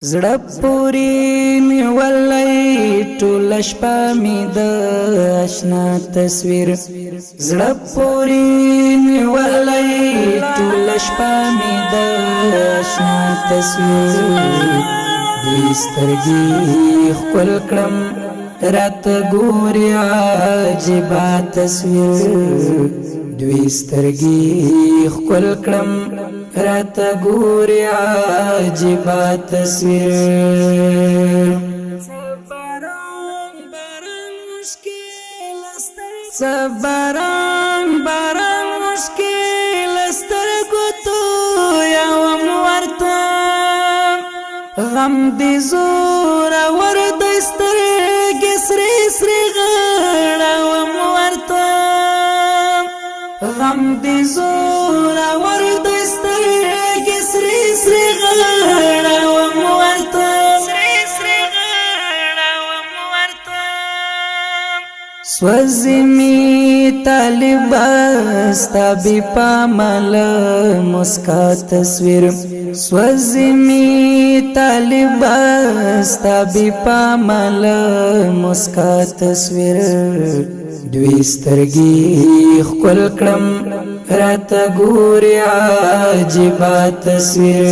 زړه پوری می ولای ټول شپه می د آشنا تصویر زړه پوری می ولای ټول شپه می د آشنا تصویر دې سترګې خپل کړم رات ګوري عجیب تصویر دوی سترګې خپل کړم رات ګوري عجیب تصویر صبران باران مشکل سترګو تو یوم ورته غم دې زور ور د سترګې سرې سرې غړوم ورته غم دې زور ور د سترګې سرې سرې غړوم ورته سوزمی طالب استا بی پامل مسکا تصویر سوزمی طالب استا بی پامل مسکا تصویر دوی سترګې خپل کړم رات ګوري عجیب تصویر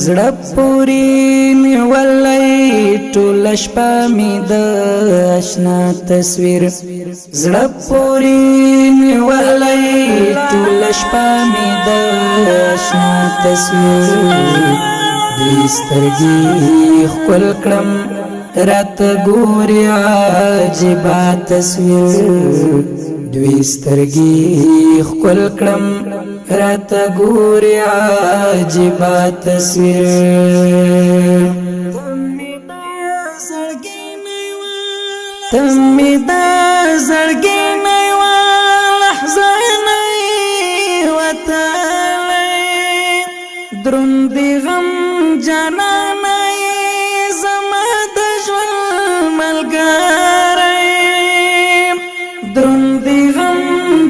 زړه پوری می ولای ټول شپه می د آشنا تصویر زړه پوری می ولای ټول شپه می د آشنا تصویر دې سترګې خپل کړم رات ګوري عجیب تصویر دوی سترګې خپل کړم رات ګوري عجیب تصویر تمی دا زړګې نیوا لحظه نه وتلی دروند غم جانان زما د ژوند ملګری دروند غم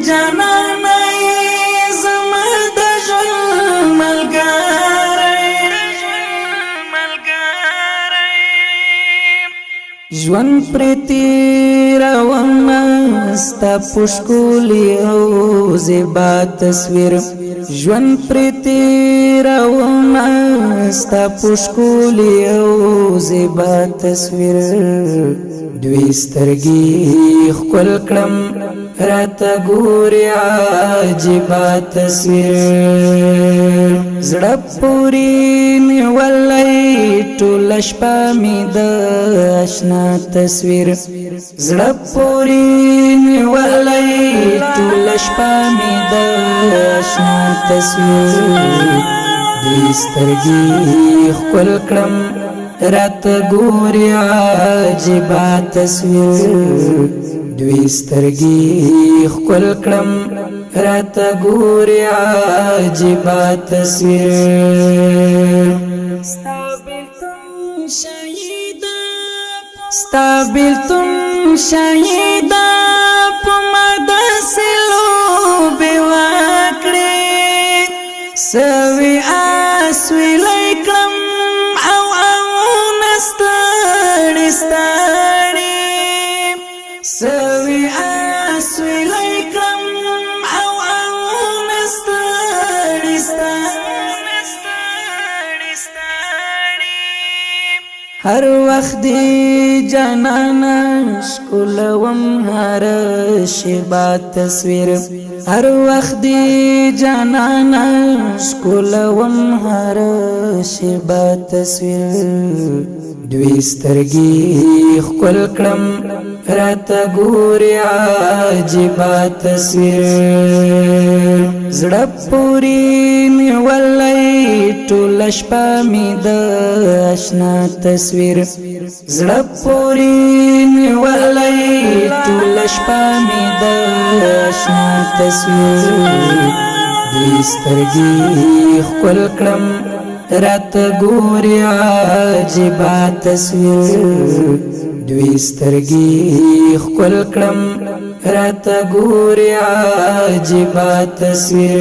جانان زما د ژوند ملګری ژوند پرتی روانه ستا پښکولی او زیبا تصویر ژوند پرتی روانه ستا پښکولی او زیبا تصویر دوی سترګې خپل کړم رات ګوري عجیب تصویر زړه پوری می ولای ټول شپه می د آشنا تصویر زړه پوری می ولای ټول شپه می د آشنا تصویر دې سترګې خپل کړم رات ګوري عجیب تصویر دوی سترګې خپل کړم رات ګوري عجیب تصویر ستابلتم شهیدا پمد سلو بیواکړي سوي اسوي لیکم او نستړي ستړي سوي اسوي لیکم او نستړي ستړي هر وخت دی جانانا شکلوم هر شیبا تصویر هر وخت دی جانانا شکلوم هر شیبا تصویر دوی سترګې خپل کړم رات ګوري عجیب تصویر زړه پوری می ولای ټول شپه می د آشنا تصویر زړه پوری می ولای ټول شپه می د آشنا تصویر دې سترګې خپل کړم رات ګوري عجیب تصویر دوی سترګې خپل کړم رات ګوري عجیب تصویر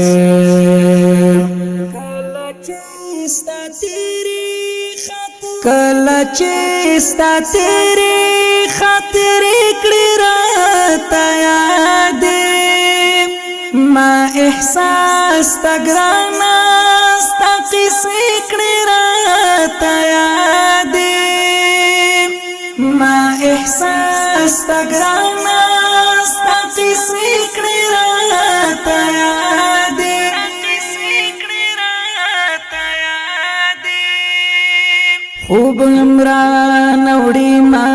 ستا تیری کله چې ستا تیرې خاطرې کړې راته یادې ما احساس تا ګرانه ستا قیسې کړې راته یادې ما احساس تا ګرانه ستا قیسې کړې راته یادې خوب عمران اوړي ما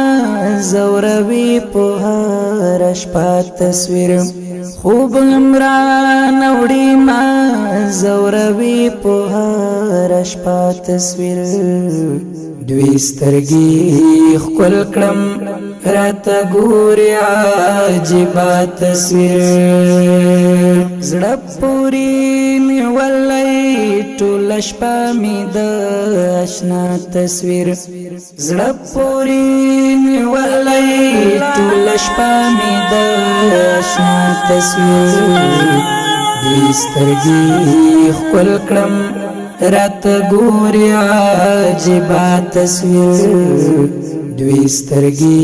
زوروي په هر شپه تصویر خوب عمران اوړي ما زوروي په هر شپه تصویر دوی سترګې ښکل کړم راته ګوري عجیبه تصویر زړه پورې نیولی ټوله شپه مې د اشنا تصویر زړه پورې نیولی ټوله شپه مې د اشنا تصویر دوی سترګې ښکل کړم راته ګوري عجیبه تصویر دوی سترګې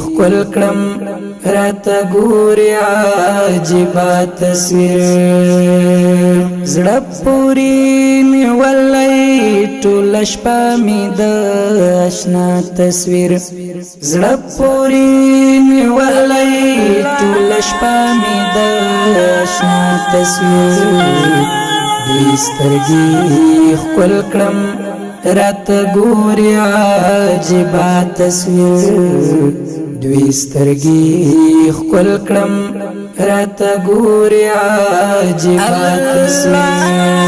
ښکل کړم راته ګوري عجیبه تصویر زړه پورې نیولی ټوله شپه مې د اشنا تصویر زړه پورې نیولی ټوله شپه مې د اشنا تصویر دوی سترګې ښکل کړم راته ګوري عجیبه تصویر دوی سترګې ښکل کړم راته ګوري عجیبه تصویر